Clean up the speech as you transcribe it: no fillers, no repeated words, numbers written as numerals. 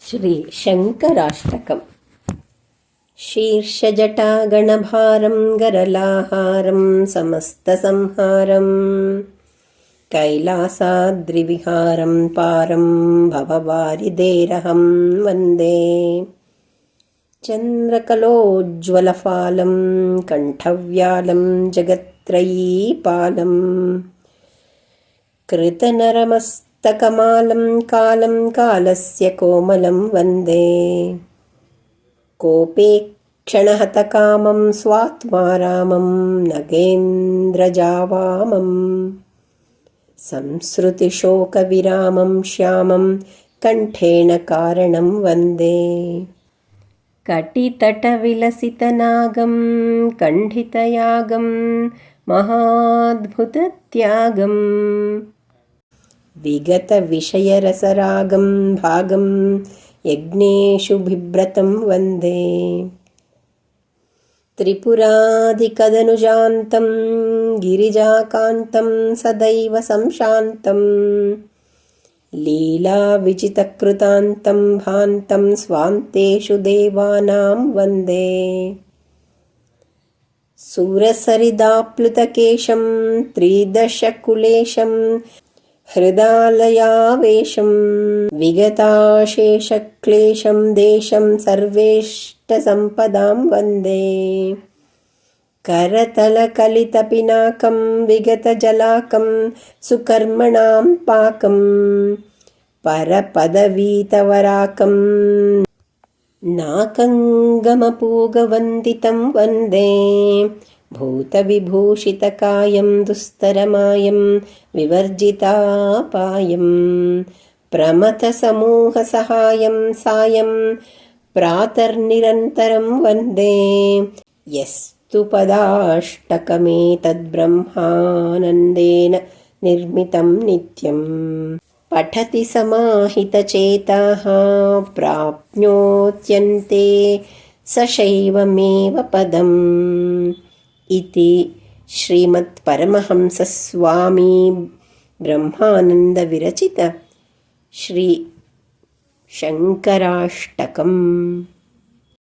श्री शङ्कराष्टकम्। शीर्षजटागणभारं गरलाहारं समस्तसंहारं कैलासाद्रिविहारं पारं भववारिधेरहं वन्दे। चन्द्रकलोज्ज्वलफालं कण्ठव्यालं जगत्त्रयीपालं कृतनरमस्तकमालं कालं कालस्य कोमलं वन्दे। कोपेक्षणहतकामं स्वात्मारामं नगेन्द्रजावामं संसृतिशोकविरामं श्यामं कण्ठेन कारणं वन्दे। कटितटविलसितनागं कण्ठितयागं महाद्भुतत्यागं विगतविषयरसरागं भागं यज्ञेषु बिभ्रतं वन्दे। त्रिपुराधिकदनुजान्तं गिरिजाकान्तं सदैव संशान्तं लीलाविचितकृतान्तं भान्तं स्वान्तेषु देवानां वन्दे। सुरसरिदाप्लुतकेशं त्रिदशकुलेशं हृदालयावेशं विगताशेषक्लेशं देशं सर्वेष्टसम्पदां वन्दे। करतलकलितपिनाकं विगतजलाकं सुकर्मणां पाकं परपदवीतवराकं नाकङ्गमपूगवन्दितं वन्दे। भूतविभूषितकायं दुस्तरमायं विवर्जितापायं प्रमथसमूहसहायं सायं प्रातर्निरन्तरं वन्दे। यस्तु पदाष्टकमेतद्ब्रह्मानन्देन निर्मितं नित्यं पठति समाहितचेताः प्राप्नोत्यन्ते सशैवमेव पदम् इति श्रीमत्परमहंसस्वामी ब्रह्मानन्दविरचित श्री शङ्कराष्टकम्।